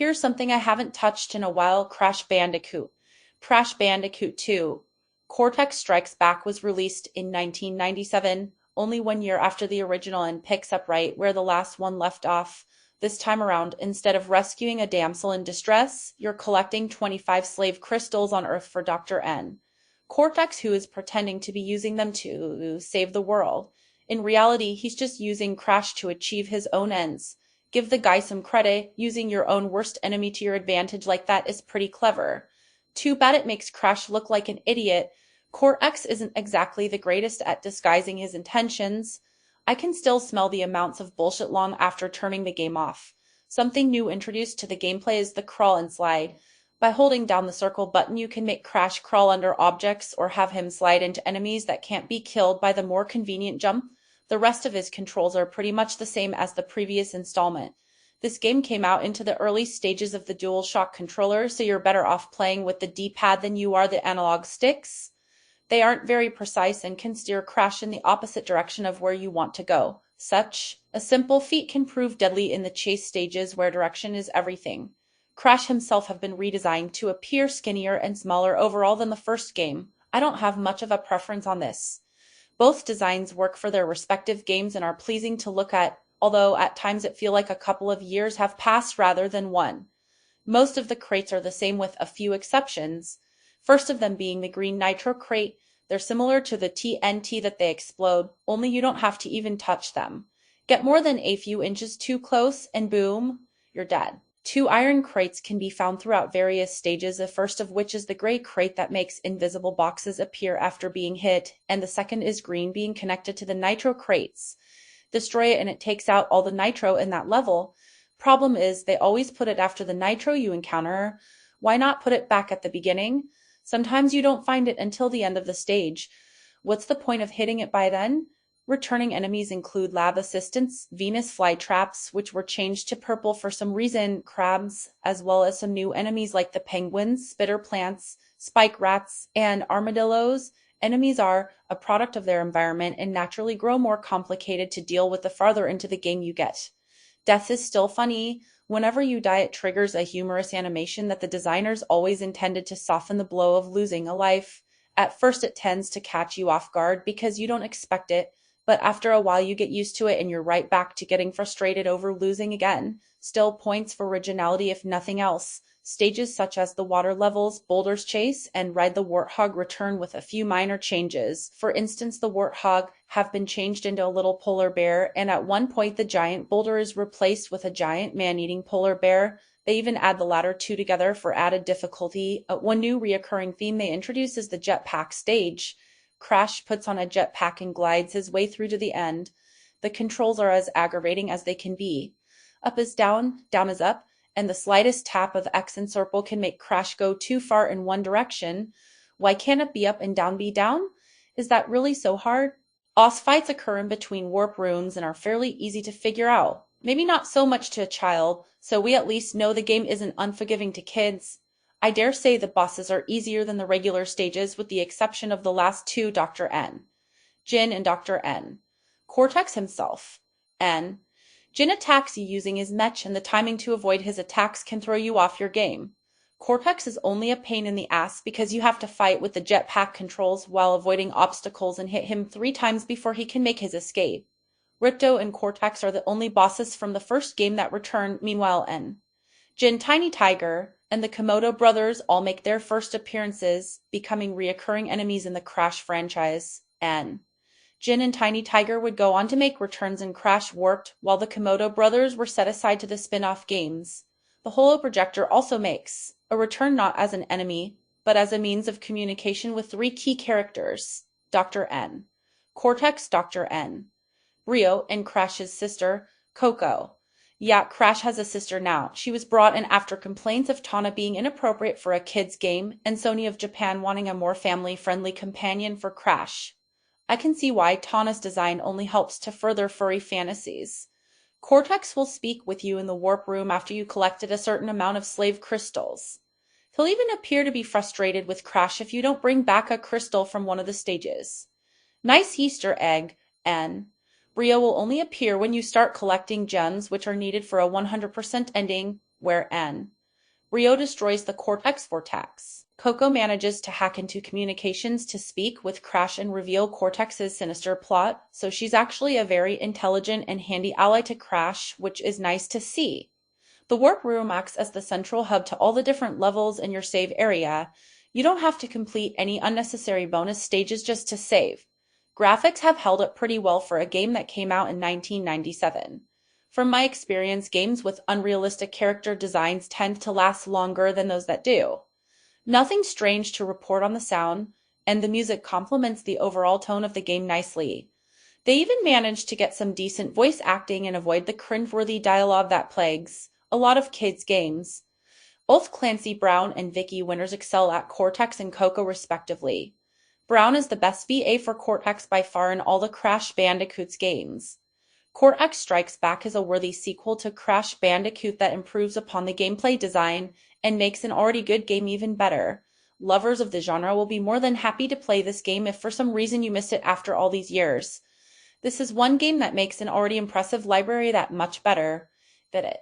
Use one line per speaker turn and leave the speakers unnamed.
Here's something I haven't touched in a while: Crash Bandicoot. Crash Bandicoot 2. Cortex Strikes Back was released in 1997, only 1 year after the original, and picks up right where the last one left off. This time around, instead of rescuing a damsel in distress, you're collecting 25 slave crystals on Earth for Dr. N. Cortex, who is pretending to be using them to save the world. In reality, he's just using Crash to achieve his own ends. Give the guy some credit. Using your own worst enemy to your advantage like that is pretty clever. Too bad it makes Crash look like an idiot. Cortex isn't exactly the greatest at disguising his intentions. I can still smell the amounts of bullshit long after turning the game off. Something new introduced to the gameplay is the crawl and slide. By holding down the circle button, you can make Crash crawl under objects or have him slide into enemies that can't be killed by the more convenient jump. The rest of his controls are pretty much the same as the previous installment. This game came out into the early stages of the DualShock controller, so you're better off playing with the D-pad than you are the analog sticks. They aren't very precise and can steer Crash in the opposite direction of where you want to go. Such a simple feat can prove deadly in the chase stages where direction is everything. Crash himself have been redesigned to appear skinnier and smaller overall than the first game. I don't have much of a preference on this. Both designs work for their respective games and are pleasing to look at, although at times it feels like a couple of years have passed rather than one. Most of the crates are the same with a few exceptions. First of them being the green nitro crate. They're similar to the TNT that they explode, only you don't have to even touch them. Get more than a few inches too close and boom, you're dead. Two iron crates can be found throughout various stages, the first of which is the gray crate that makes invisible boxes appear after being hit, and the second is green, being connected to the nitro crates. Destroy it and it takes out all the nitro in that level. Problem is, they always put it after the nitro you encounter. Why not put it back at the beginning? Sometimes you don't find it until the end of the stage. What's the point of hitting it by then? Returning enemies include lab assistants, Venus flytraps, which were changed to purple for some reason, crabs, as well as some new enemies like the penguins, spitter plants, spike rats, and armadillos. Enemies are a product of their environment and naturally grow more complicated to deal with the farther into the game you get. Death is still funny. Whenever you die, it triggers a humorous animation that the designers always intended to soften the blow of losing a life. At first it tends to catch you off guard because you don't expect it, but after a while you get used to it and you're right back to getting frustrated over losing again. Still points for originality if nothing else. Stages such as the water levels, Boulder's Chase, and Ride the Warthog return with a few minor changes. For instance, the Warthog have been changed into a little polar bear, and at one point the giant boulder is replaced with a giant man-eating polar bear. They even add the latter two together for added difficulty. One new reoccurring theme they introduce is the jetpack stage. Crash puts on a jetpack and glides his way through to the end. The controls are as aggravating as they can be. Up is down, down is up, and the slightest tap of X and circle can make Crash go too far in one direction. Why can't it be up and down be down? Is that really so hard? Boss fights occur in between warp rooms and are fairly easy to figure out. Maybe not so much to a child, so we at least know the game isn't unforgiving to kids. I dare say the bosses are easier than the regular stages with the exception of the last two, Dr. N. Jin and Dr. N. Cortex himself. N. Jin attacks you using his mech, and the timing to avoid his attacks can throw you off your game. Cortex is only a pain in the ass because you have to fight with the jetpack controls while avoiding obstacles and hit him 3 times before he can make his escape. Ripto and Cortex are the only bosses from the first game that return, meanwhile N. Jin, Tiny Tiger, and the Komodo brothers all make their first appearances, becoming reoccurring enemies in the Crash franchise. N. Jin and Tiny Tiger would go on to make returns in Crash Warped, while the Komodo brothers were set aside to the spin-off games. The Holoprojector also makes a return not as an enemy, but as a means of communication with 3 key characters, Dr. N, Cortex, Dr. N, Rio, and Crash's sister, Coco. Yeah, Crash has a sister now. She was brought in after complaints of Tana being inappropriate for a kid's game, and Sony of Japan wanting a more family-friendly companion for Crash. I can see why Tana's design only helps to further furry fantasies. Cortex will speak with you in the warp room after you collected a certain amount of slave crystals. He'll even appear to be frustrated with Crash if you don't bring back a crystal from one of the stages. Nice Easter egg, N. Rio will only appear when you start collecting gems, which are needed for a 100% ending, where N. Rio destroys the Cortex Vortex. Coco manages to hack into communications to speak with Crash and reveal Cortex's sinister plot, so she's actually a very intelligent and handy ally to Crash, which is nice to see. The warp room acts as the central hub to all the different levels in your save area. You don't have to complete any unnecessary bonus stages just to save. Graphics have held up pretty well for a game that came out in 1997. From my experience, games with unrealistic character designs tend to last longer than those that do. Nothing strange to report on the sound, and the music complements the overall tone of the game nicely. They even managed to get some decent voice acting and avoid the cringeworthy dialogue that plagues a lot of kids' games. Both Clancy Brown and Vicky Winters excel at Cortex and Coco respectively. Brown is the best VA for Cortex by far in all the Crash Bandicoot's games. Cortex Strikes Back is a worthy sequel to Crash Bandicoot that improves upon the gameplay design and makes an already good game even better. Lovers of the genre will be more than happy to play this game if for some reason you missed it after all these years. This is one game that makes an already impressive library that much better. That it.